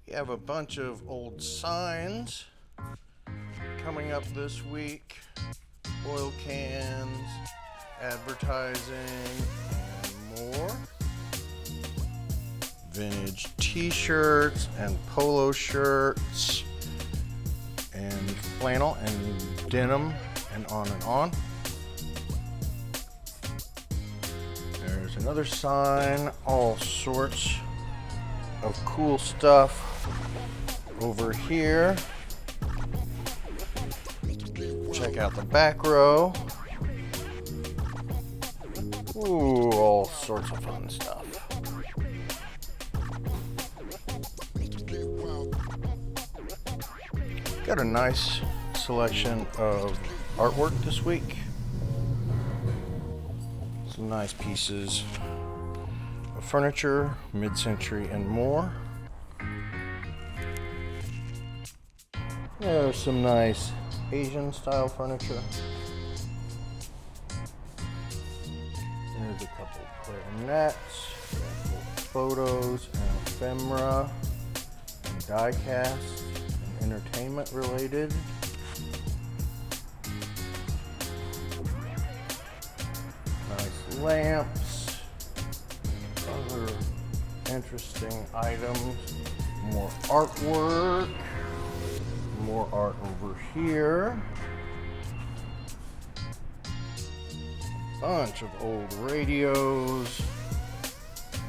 We have a bunch of old signs coming up this week. Oil cans, advertising, and more. Vintage t-shirts and polo shirts and flannel and denim and on and on. There's another sign, all sorts of cool stuff over here. Check out the back row. Ooh, all sorts of fun stuff. Got a nice selection of artwork this week. Some nice pieces of furniture, mid-century and more. There's some nice Asian style furniture. There's a couple clarinets, photos and ephemera, and die cast, and entertainment related. Nice lamps, other interesting items, more artwork, more art over here. Bunch of old radios.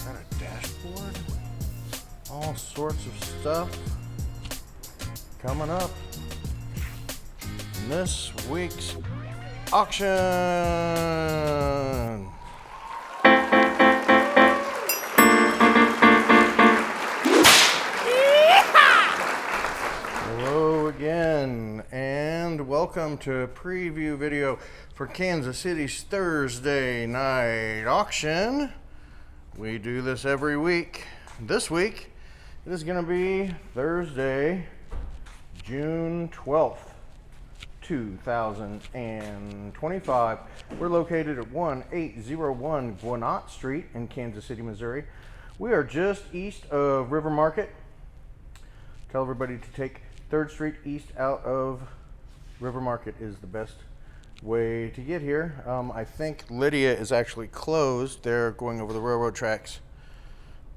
Got a dashboard. All sorts of stuff coming up in this week's auction. Hello again, and welcome to a preview video for Kansas City's Thursday night auction. We do this every week. This week, it is going to be Thursday, June 12th, 2025. We're located at 1801 Guinotte Street in Kansas City, Missouri. We are just east of River Market. Tell everybody to take 3rd Street east out of River Market is the best way to get here. I think Lydia is actually closed. They're going over the railroad tracks.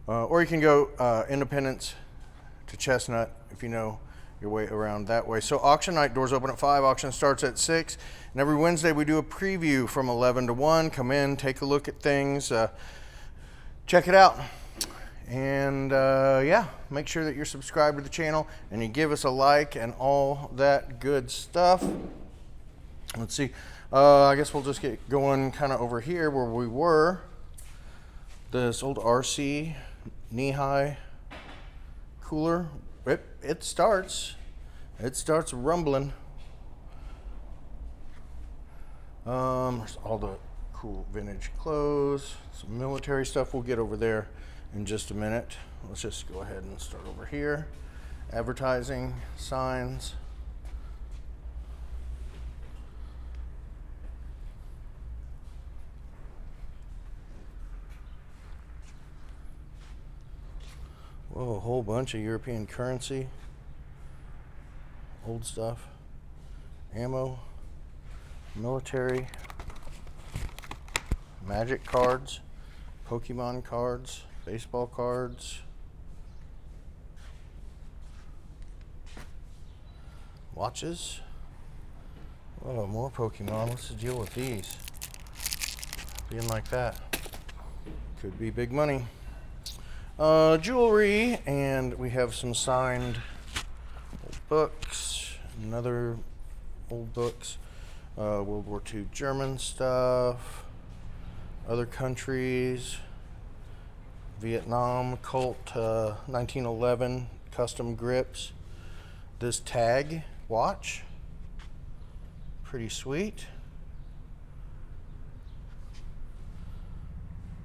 Or you can go Independence to Chestnut if you know your way around that way. So auction night, doors open at 5, auction starts at 6. And every Wednesday we do a preview from 11 to 1. Come in, take a look at things, check it out. And yeah, make sure that you're subscribed to the channel and you give us a like and all that good stuff. Let's see, I guess we'll just get going kind of over here where we were. This old RC knee-high cooler. It starts rumbling. There's all the cool vintage clothes, some military stuff. We'll get over there in just a minute. Let's just go ahead and start over here. Advertising, signs. Whoa, a whole bunch of European currency, old stuff, ammo, military, magic cards, Pokemon cards, baseball cards, watches. Oh, more Pokemon. Let's deal with these. Being like that could be big money. Jewelry, and we have some signed old books, another old books, World War II German stuff, other countries, Vietnam, Colt 1911 custom grips. This tag watch, pretty sweet.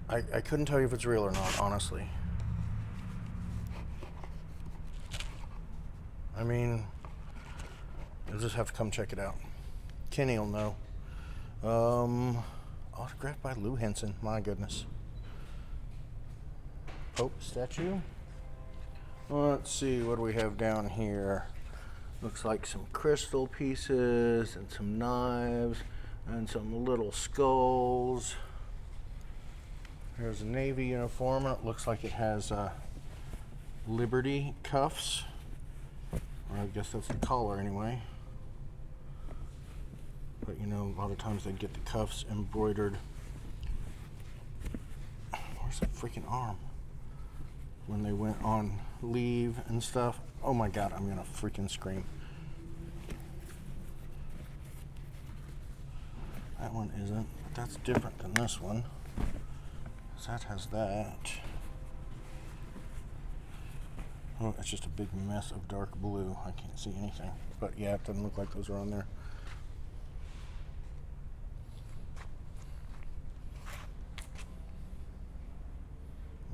I couldn't tell you if it's real or not, honestly. I mean, you'll just have to come check it out. Kenny will know. Autographed by Lou Henson, my goodness. Pope statue. Let's see, what do we have down here? Looks like some crystal pieces and some knives and some little skulls. There's a Navy uniform. It looks like it has Liberty cuffs. Or I guess that's the collar anyway. But you know, a lot of times they get the cuffs embroidered. Where's the freaking arm? When they went on leave and stuff. Oh my god, I'm gonna freaking scream. That one isn't, but that's different than this one. That has that. Oh, it's just a big mess of dark blue. I can't see anything. But yeah, it doesn't look like those are on there.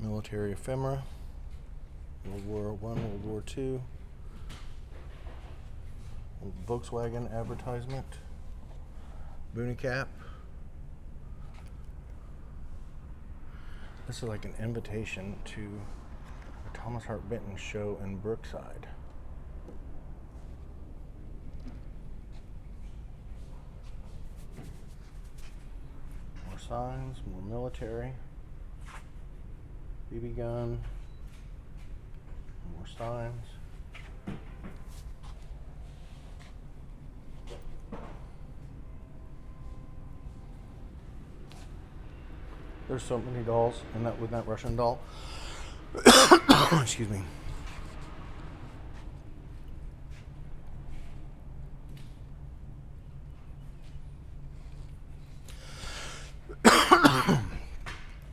Military ephemera. World War I, World War II. Volkswagen advertisement. Boonie cap. This is like an invitation to a Thomas Hart Benton show in Brookside. More signs, more military. BB gun. More signs. There's so many dolls in that with that Russian doll. Excuse me.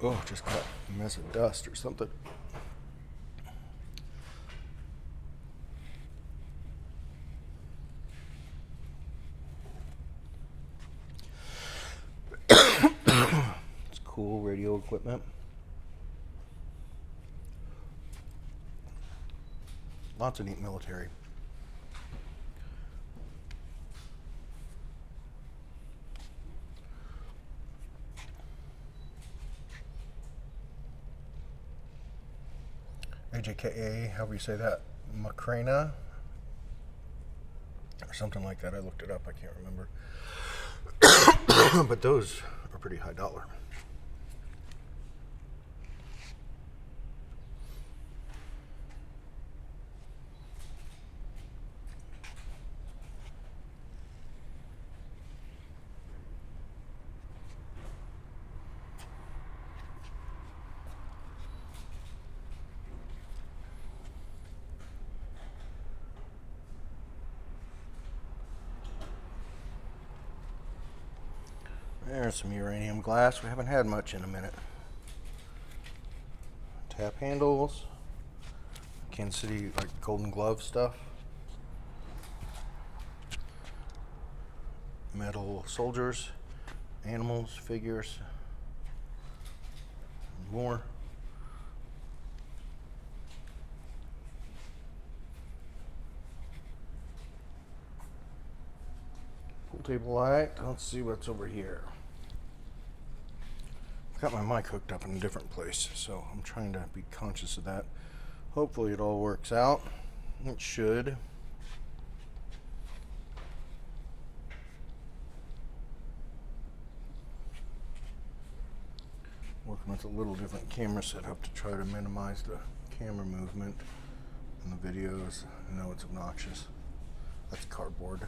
Oh, just got a mess of dust or something. It's cool radio equipment. Lots of neat military. AJKA, however you say that, Macarena, or something like that. I looked it up, I can't remember. But those are pretty high dollar. There's some uranium glass. We haven't had much in a minute. Tap handles. Kansas City, like Golden Glove stuff. Metal soldiers, animals, figures, and more. Pool table light. Let's see what's over here. Got my mic hooked up in a different place, so I'm trying to be conscious of that. Hopefully it all works out. It should. Working with a little different camera setup to try to minimize the camera movement in the videos. I know it's obnoxious. That's cardboard.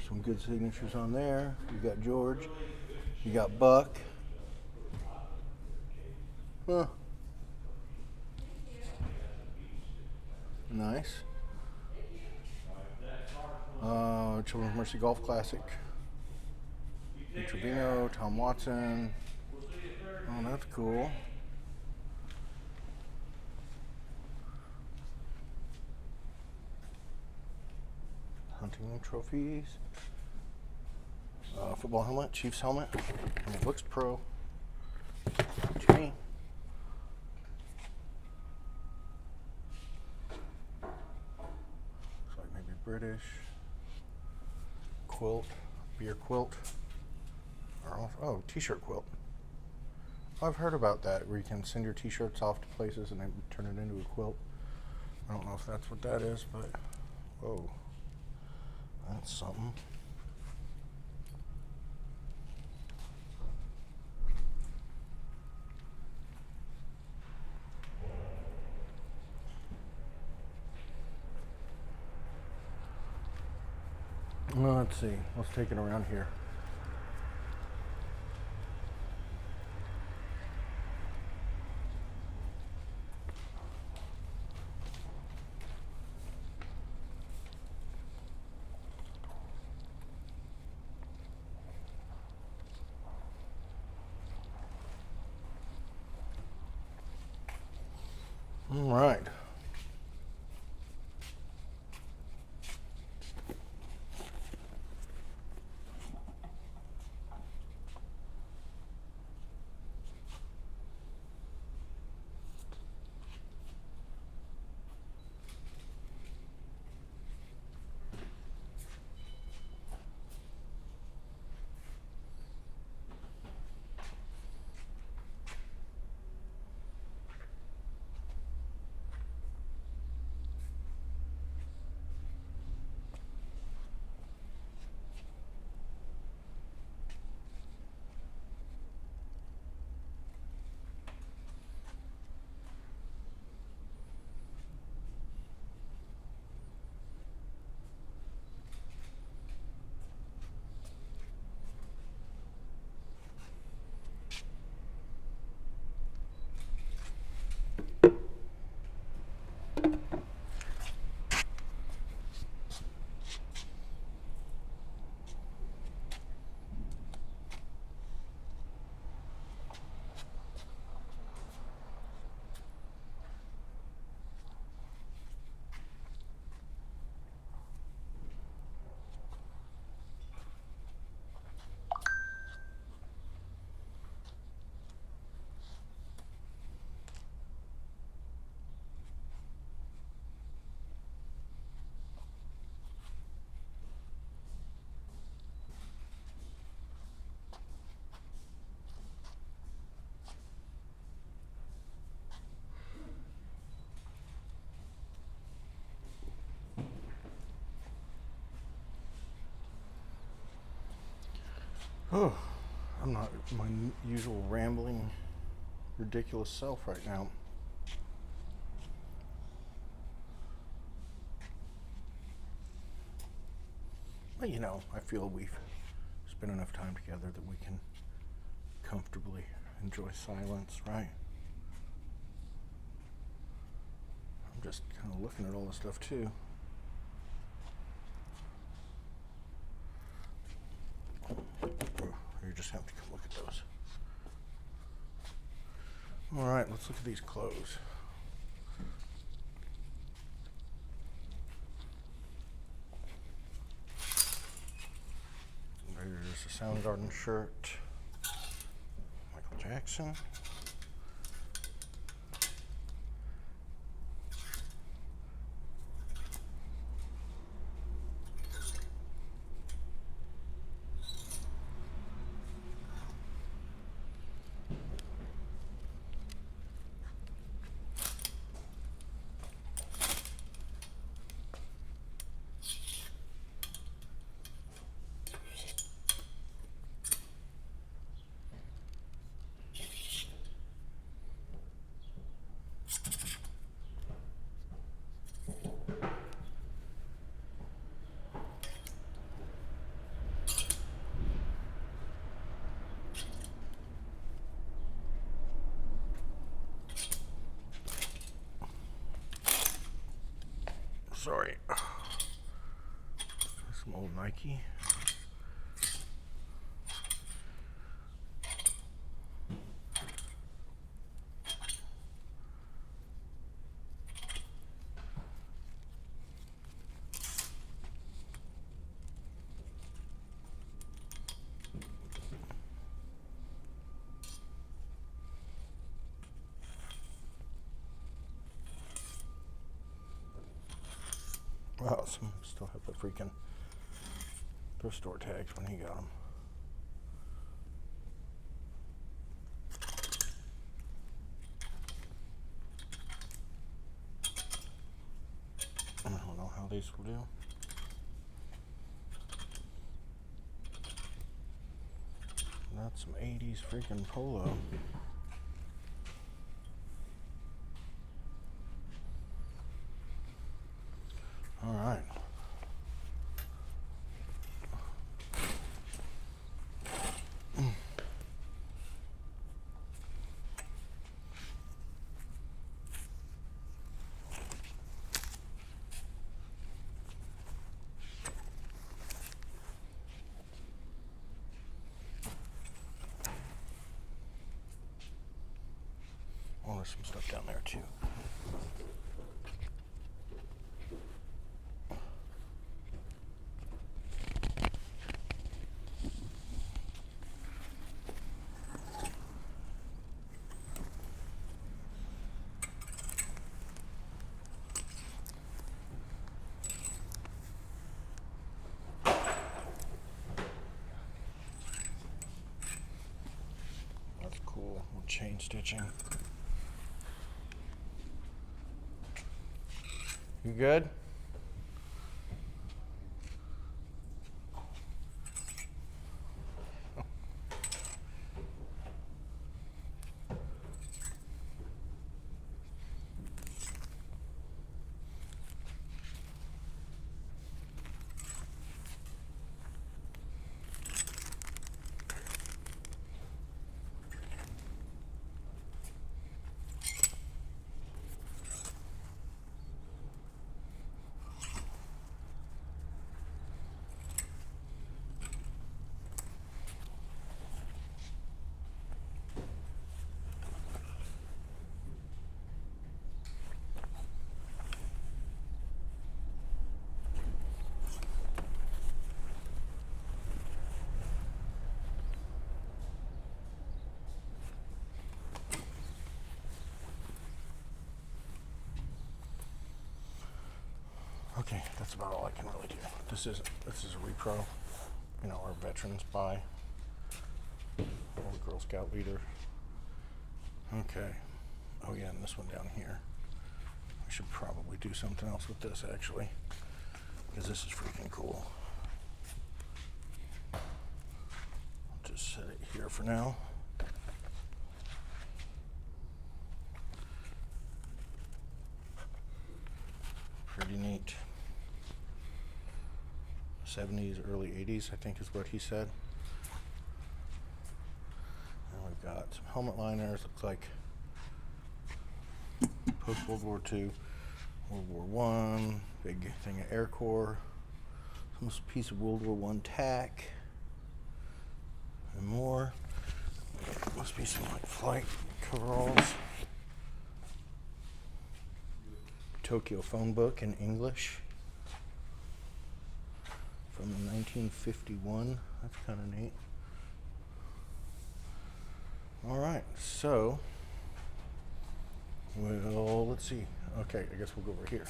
Some good signatures on there. You got George. You got Buck. Huh. Nice. Children's Mercy Golf Classic. Trevino, Tom Watson. Oh, that's cool. Hunting trophies. Football helmet, Chiefs helmet. And it looks pro to me. Looks like maybe British. Quilt, beer quilt. Oh, t-shirt quilt. I've heard about that, where you can send your t-shirts off to places and they turn it into a quilt. I don't know if that's what that is, but whoa, that's something. Well, let's see. Let's take it around here. All right. Oh, I'm not my usual rambling, ridiculous self right now. But you know, I feel we've spent enough time together that we can comfortably enjoy silence, right? I'm just kind of looking at all this stuff too. You just have to come look at those. All right, let's look at these clothes. There's a Soundgarden shirt. Michael Jackson. sorry. Some old Nike. Wow, some still have the freaking thrift store tags when he got them. I don't know how these will do. That's some 80s freaking polo. All right. Oh, there's some stuff down there too. That's cool. Chain stitching. You good? Okay, that's about all I can really do. This is a repro, you know, our veterans buy. Old Girl Scout leader. Okay. Oh yeah, and this one down here. I should probably do something else with this actually, because this is freaking cool. I'll just set it here for now. Pretty neat. 70s, early 80s, I think is what he said. And we've got some helmet liners, looks like post World War II, World War I, big thing of Air Corps, some piece of World War I tack, and more. Must be some like flight coveralls. Tokyo phone book in English from 1951. That's kind of neat. All right, so well, let's see. Okay, I guess we'll go over here.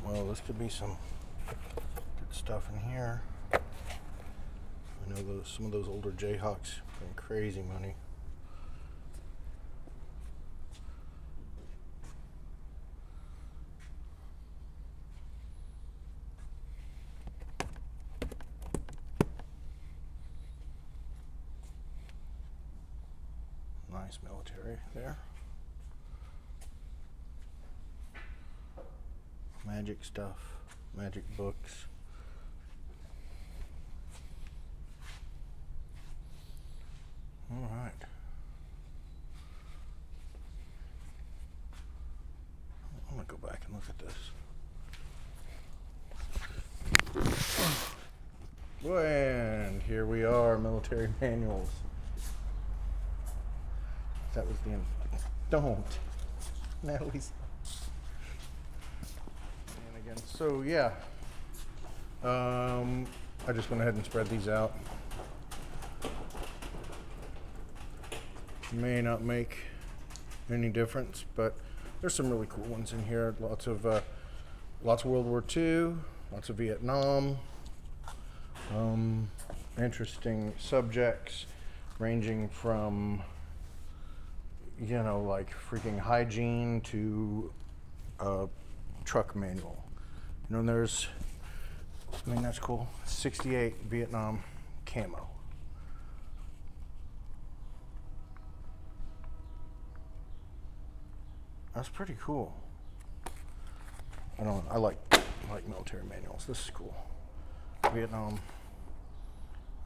Well, this could be some good stuff in here. I know some of those older Jayhawks bring crazy money. Nice military there. Magic stuff, magic books. All right. to go back and look at this. And here we are, military manuals. That was the end. Don't. Natalie's. And again, so yeah. I just went ahead and spread these out. May not make any difference, but there's some really cool ones in here. Lots of World War II, lots of Vietnam. Interesting subjects ranging from, you know, like freaking hygiene to truck manual. You know, and there's, I mean, that's cool. 68 Vietnam camo. That's pretty cool. I like military manuals. This is cool. Vietnam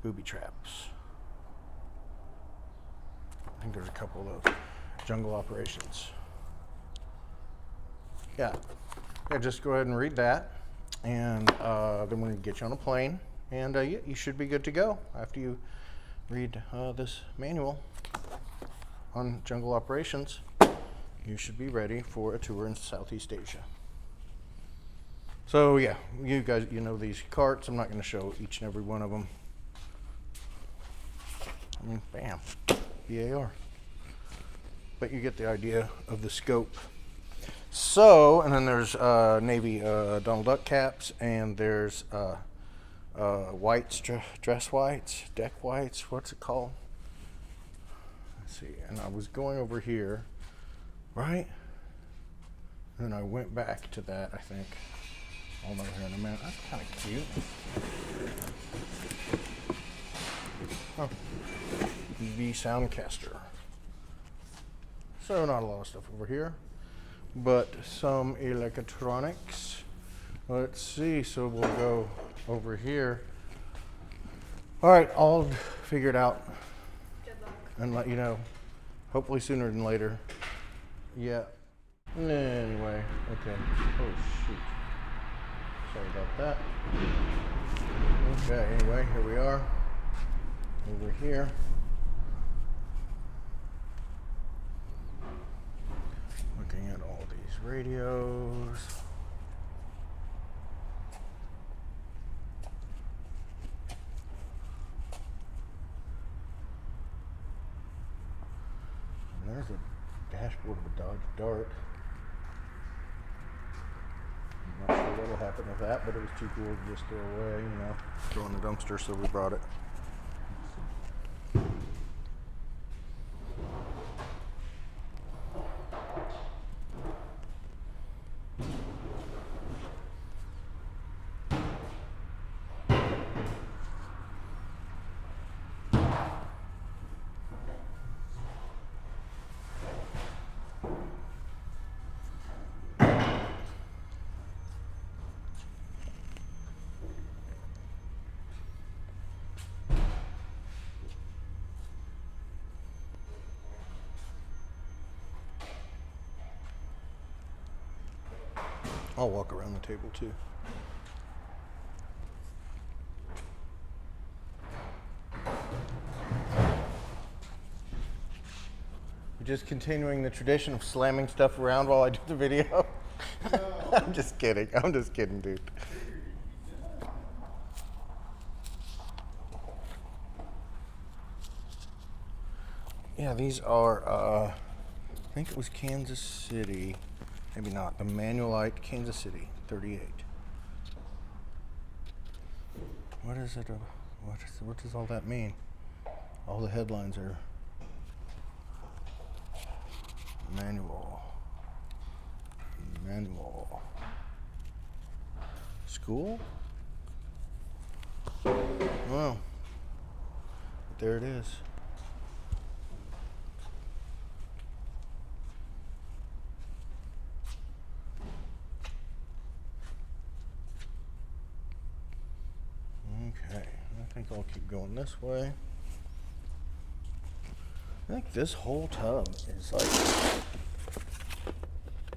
booby traps. I think there's a couple of those. Jungle operations. Yeah, just go ahead and read that, and then we're gonna get you on a plane, and you should be good to go after you read this manual on jungle operations. You should be ready for a tour in Southeast Asia. So yeah, you guys, you know these carts. I'm not going to show each and every one of them. I mean, bam, BAR. But you get the idea of the scope. So, and then there's Navy Donald Duck caps, and there's whites, dress whites, deck whites. What's it called? Let's see. And I was going over here, right? And then I went back to that, I think. I'll know here in a minute. That's kind of cute. Oh, EV Soundcaster. So not a lot of stuff over here, but some electronics. Let's see, so we'll go over here. All right, I'll figure it out. Good luck. And let you know, hopefully sooner than later. Yeah. Anyway, okay. Oh shoot. Sorry about that. Okay, anyway, here we are. Over here. Looking at all these radios. And there's a dashboard of a Dodge Dart. I'm not sure what'll happen with that, but it was too cool to just throw away, you know, throw in the dumpster, so we brought it. I'll walk around the table too. We're just continuing the tradition of slamming stuff around while I do the video. No. I'm just kidding, dude. Yeah, these are, I think it was Kansas City. Maybe not. The Manualite, Kansas City, 38. What is it? What does all that mean? All the headlines are manual. School? Well, there it is. Okay, I think I'll keep going this way. I think this whole tub is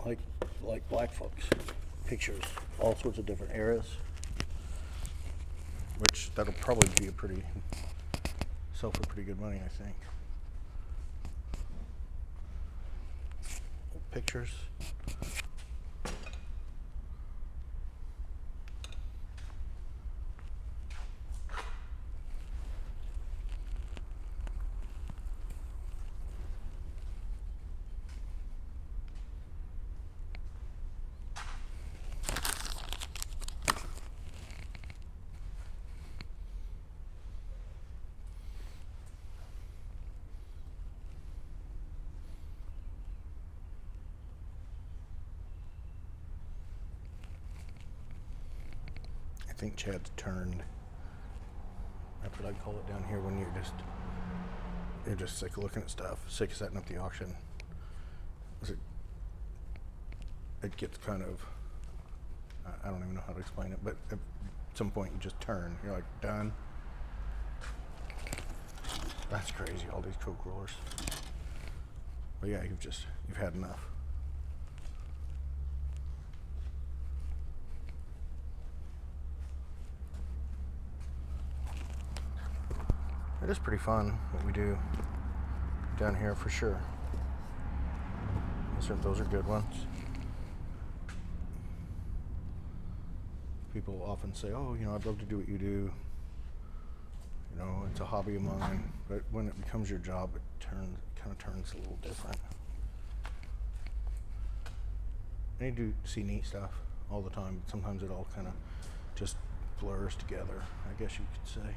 like like black folks. Pictures, all sorts of different eras. Which that'll probably be sell for pretty good money, I think. Pictures. I think Chad's turned. That's what I call it down here when you're just sick of looking at stuff, sick of setting up the auction. It gets kind of, I don't even know how to explain it, but at some point you just turn. You're like, done. That's crazy, all these Coke rollers. But yeah, you've had enough. It is pretty fun what we do down here for sure. Those are good ones. People often say, oh, I'd love to do what you do. It's a hobby of mine. But when it becomes your job, it kind of turns a little different. And you do see neat stuff all the time, but sometimes it all kind of just blurs together, I guess you could say.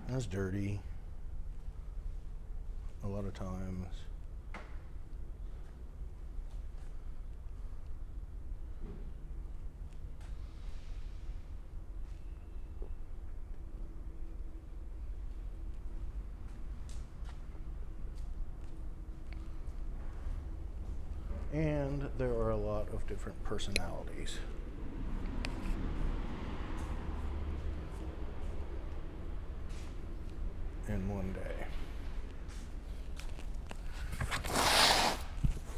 It's dirty a lot of times. And there are a lot of different personalities. In one day.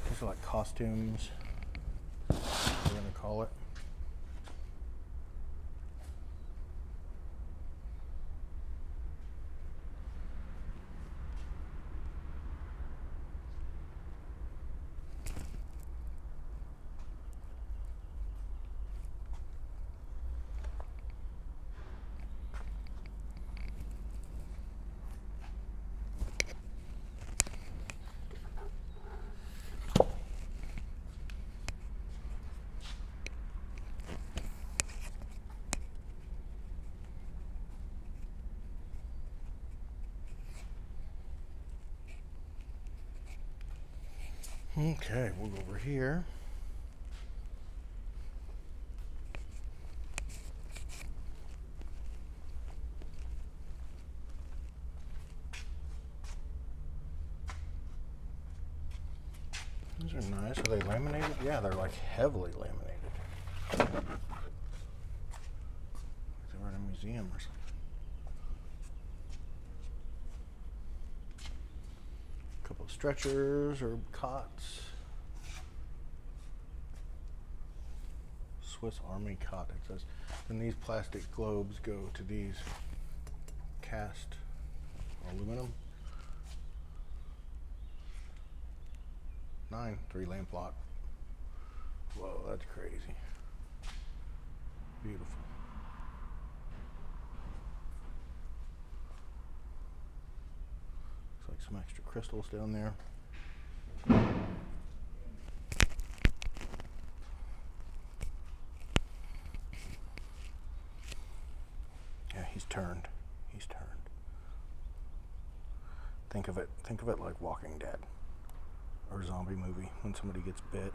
These are like costumes, we're gonna call it. Okay, we'll go over here. These are nice. Are they laminated? Yeah, they're like heavily laminated. Like they were in a museum or something. A couple of stretchers or cots. Swiss Army cot, it says. Then these plastic globes go to these cast aluminum. 3 lamp lot. Whoa, that's crazy. Beautiful. Looks like some extra crystals down there. Yeah, he's turned. Think of it like Walking Dead or a zombie movie. When somebody gets bit,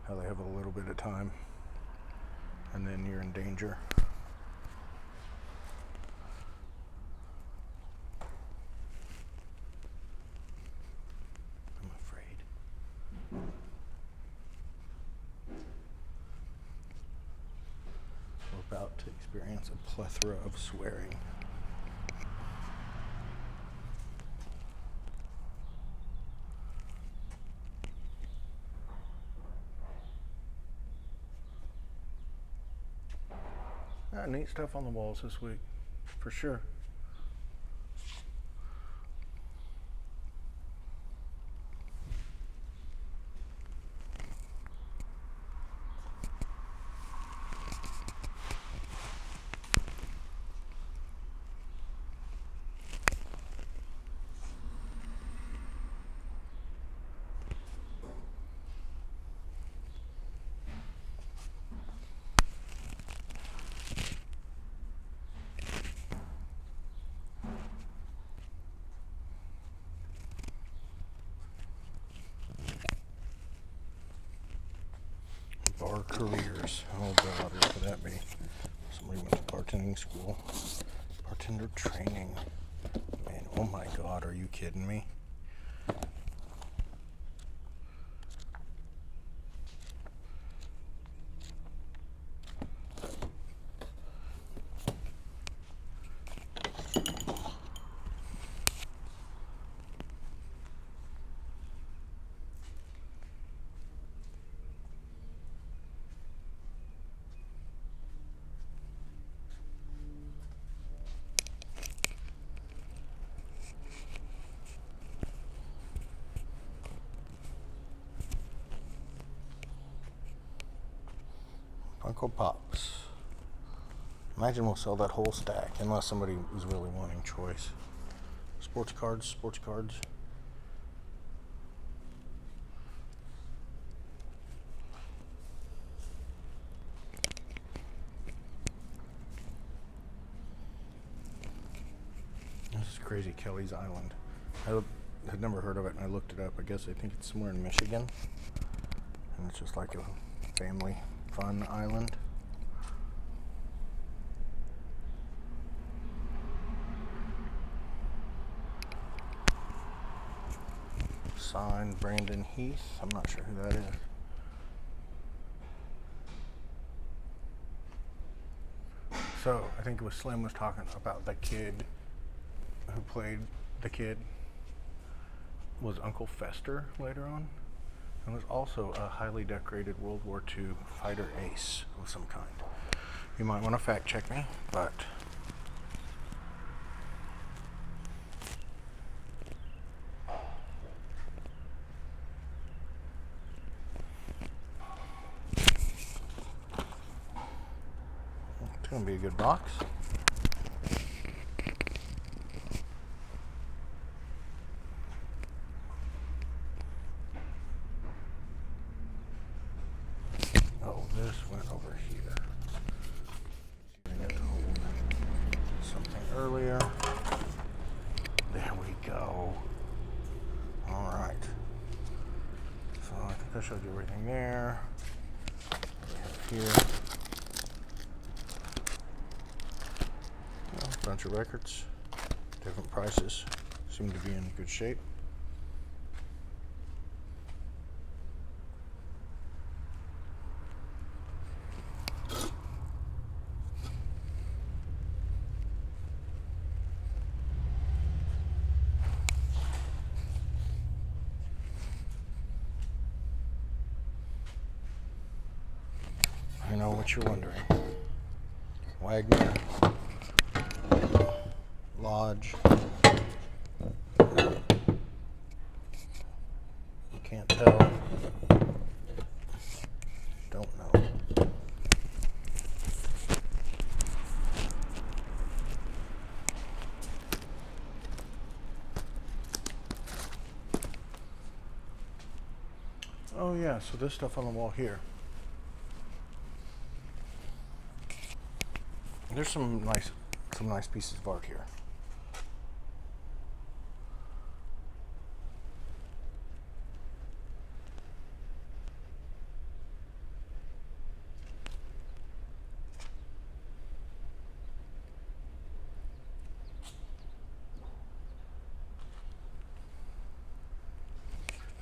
how they have a little bit of time and then you're in danger. I'm afraid. experience a plethora of swearing. Neat stuff on the walls this week, for sure. Bar careers. Oh God, who could that be? Somebody went to bartending school. Bartender training. Man, oh my God, are you kidding me? Funko Pops. Imagine we'll sell that whole stack, unless somebody was really wanting choice. Sports cards, sports cards. This is crazy, Kelly's Island. I had never heard of it, and I looked it up. I guess I think it's somewhere in Michigan. And it's just like a family fun island. Signed Brandon Heath. I'm not sure who that is. So I think it was Slim was talking about the kid who played the kid was Uncle Fester later on, and was also a highly decorated World War II fighter ace of some kind. You might want to fact check me, but it's going to be a good box. Oh, this went over here. I got to hold something earlier. There we go. All right. So I think I showed you everything there. What do we have here? A bunch of records, different prices, seem to be in good shape. I know what you're wondering. Wagner, Lodge. You can't tell. Don't know. Oh yeah, so this stuff on the wall here. There's some nice pieces of art here.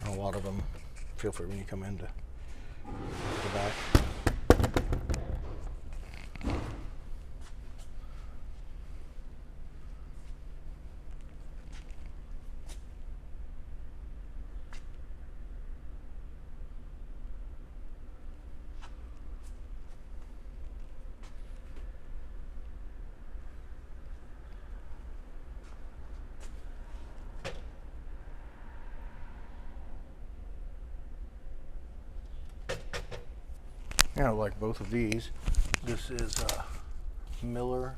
And a lot of them, feel free when you come in to go back. I like both of these. This is Miller,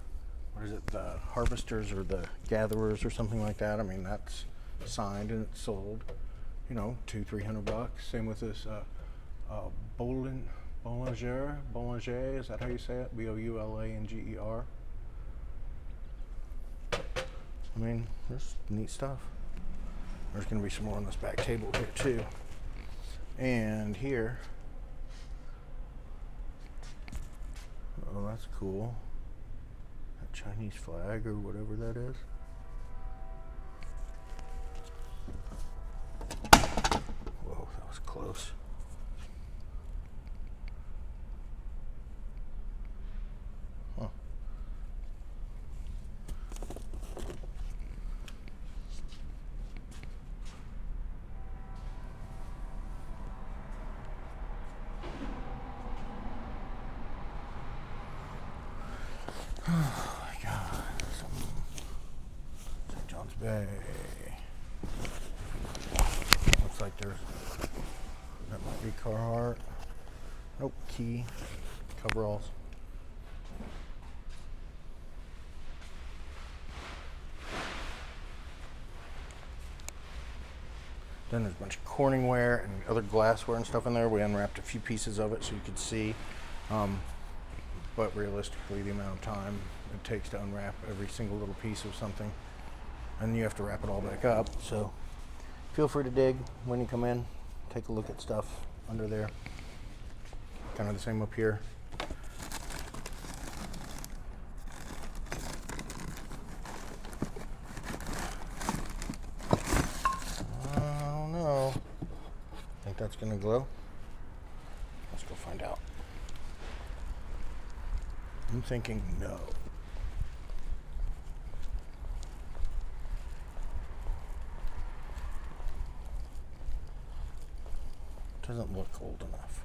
what is it, the Harvesters or the Gatherers or something like that. I mean, that's signed and it's sold, you know, $200-300. Same with this Boulanger, is that how you say it? Boulanger. I mean, there's neat stuff. There's going to be some more on this back table here too. And here, oh, that's cool. That Chinese flag or whatever that is. Whoa, that was close. Huh. Oh my God. St. John's Bay. Looks like there's, that might be Carhartt. Nope, Key. Coveralls. Then there's a bunch of Corningware and other glassware and stuff in there. We unwrapped a few pieces of it so you could see. But realistically, the amount of time it takes to unwrap every single little piece of something, and you have to wrap it all back up. So feel free to dig when you come in. Take a look at stuff under there. Kind of the same up here. I don't know. Think that's gonna glow? Let's go find out. I'm thinking no. Doesn't look old enough.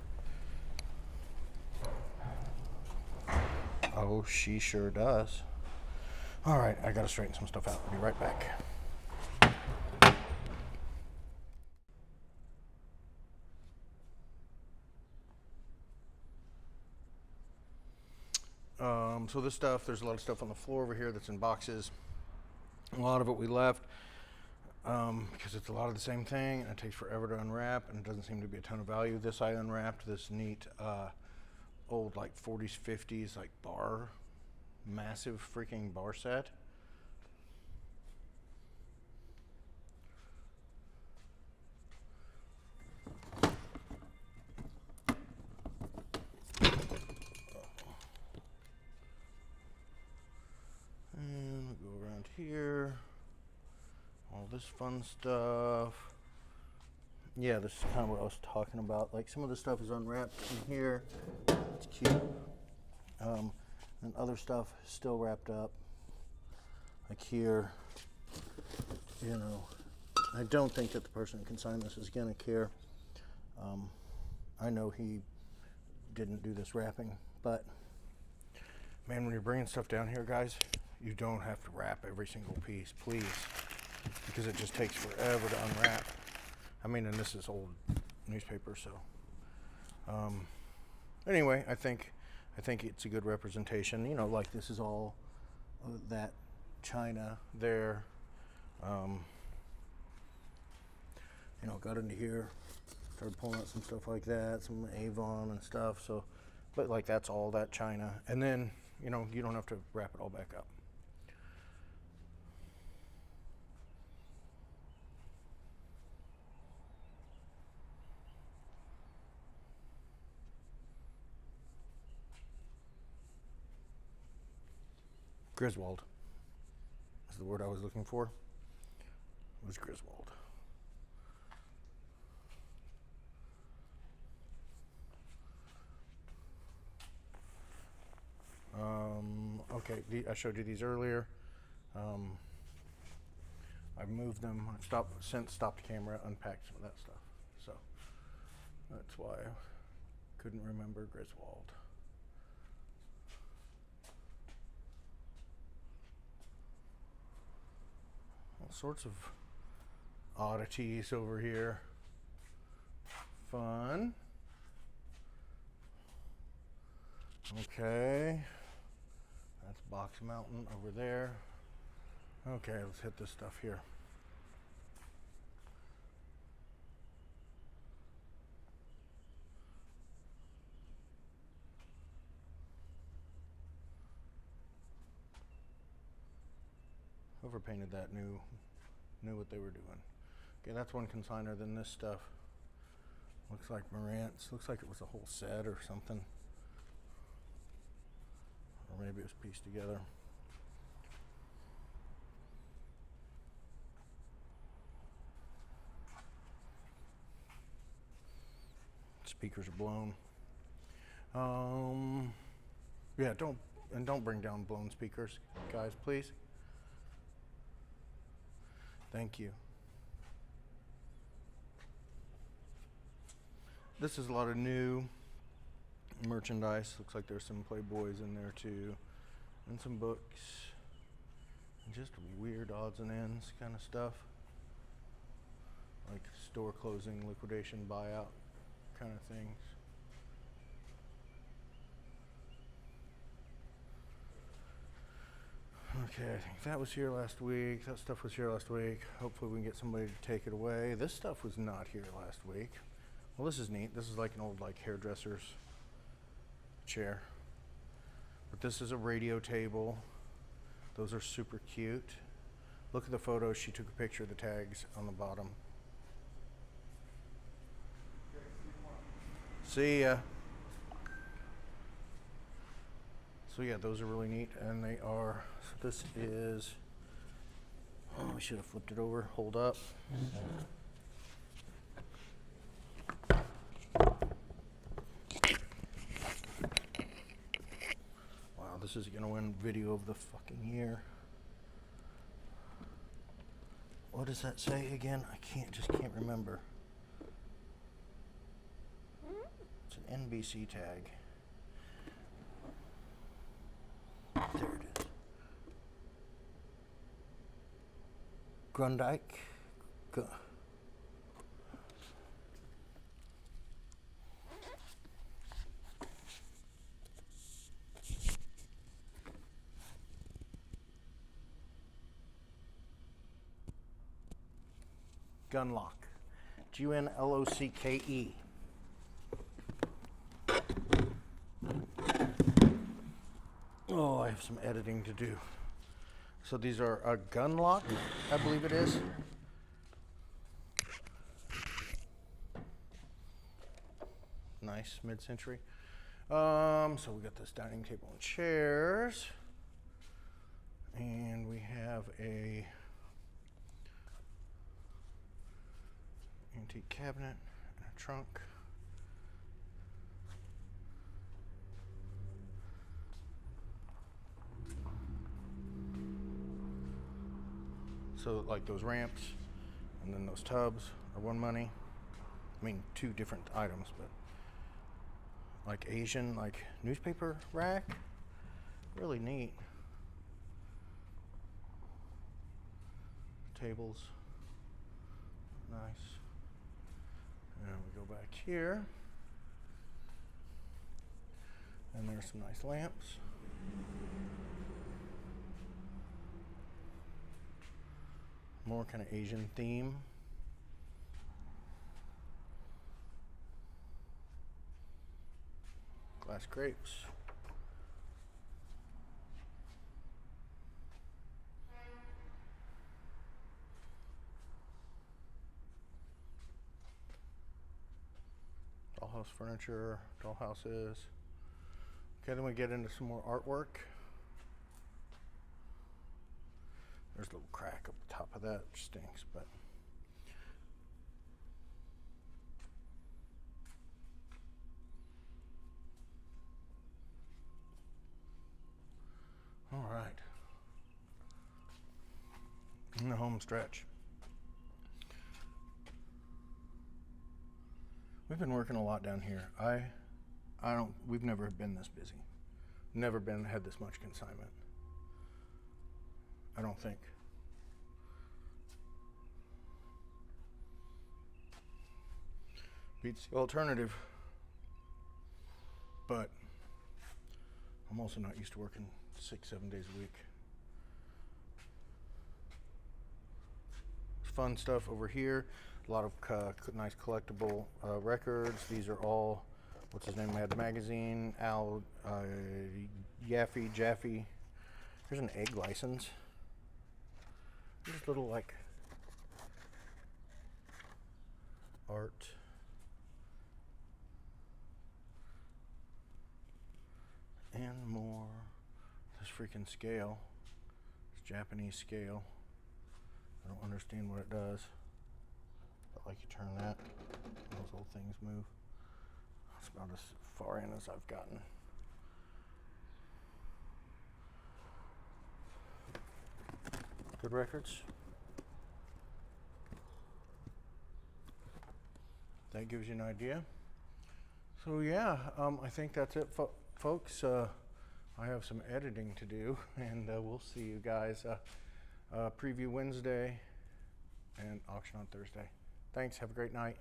Oh, she sure does. All right, I gotta straighten some stuff out. I'll be right back. So this stuff, there's a lot of stuff on the floor over here that's in boxes. A lot of it we left because it's a lot of the same thing and it takes forever to unwrap and it doesn't seem to be a ton of value. This I unwrapped, this neat old like 40s, 50s like bar, massive freaking bar set. And we'll go around here. All this fun stuff. Yeah, this is kind of what I was talking about. Like some of the stuff is unwrapped in here. It's cute. And other stuff is still wrapped up. Like here, you know, I don't think that the person who consigned this is gonna care. I know he didn't do this wrapping, but man, when you're bringing stuff down here, guys, you don't have to wrap every single piece, please, because it just takes forever to unwrap. I mean, and this is old newspaper, so anyway, I think it's a good representation. You know, like this is all that China there. You know, got into here, started pulling out some stuff like that, some Avon and stuff. So, but like that's all that China, and then you know you don't have to wrap it all back up. Griswold is the word I was looking for. It was Griswold. Okay, I showed you these earlier. I've moved them. I've stopped the camera, unpacked some of that stuff. So that's why I couldn't remember Griswold. All sorts of oddities over here. Fun. Okay. That's Box Mountain over there. Okay, let's hit this stuff here. Whoever painted that knew what they were doing. Okay, that's one consigner. Then this stuff looks like Marantz. Looks like it was a whole set or something. Or maybe it was pieced together. Speakers are blown. Yeah, don't bring down blown speakers, guys, please. Thank you. This is a lot of new merchandise. Looks like there's some Playboys in there too, and some books, and just weird odds and ends kind of stuff, like store closing, liquidation, buyout kind of things. Okay, I think that was here last week. That stuff was here last week. Hopefully we can get somebody to take it away. This stuff was not here last week. Well, this is neat. This is like an old hairdresser's chair. But this is a radio table. Those are super cute. Look at the photos. She took a picture of the tags on the bottom. See ya. So yeah, those are really neat, and they are, so this is, oh, we should have flipped it over, hold up. Wow, this is gonna win video of the fucking year. What does that say again? I just can't remember. It's an NBC tag. There it is. Grundike. Gunlock. Gunlocke. Oh, I have some editing to do. So these are a Gunlock, I believe it is. Nice, mid-century. So we got this dining table and chairs. And we have a antique cabinet and a trunk. So like those ramps and then those tubs are one money. I mean, two different items, but like Asian, like newspaper rack, really neat. Tables, nice. And we go back here, and there's some nice lamps. More kind of Asian theme. Glass crepes. Dollhouse furniture, dollhouses. Okay, then we get into some more artwork. There's a little crack up the top of that, which stinks, but all right. In the home stretch. We've been working a lot down here. We've never been this busy. Never had this much consignment. I don't think. Beats the alternative. But I'm also not used to working 6-7 days a week. Fun stuff over here. A lot of nice collectible records. These are all, what's his name, Mad Magazine, Al Jaffe. Here's an egg license. Just little like art. And more. This freaking scale. This Japanese scale. I don't understand what it does. But like you turn that, those little things move. That's about as far in as I've gotten. Good records. That gives you an idea. So yeah, I think that's it, folks. I have some editing to do, and we'll see you guys preview Wednesday and auction on Thursday. Thanks. Have a great night.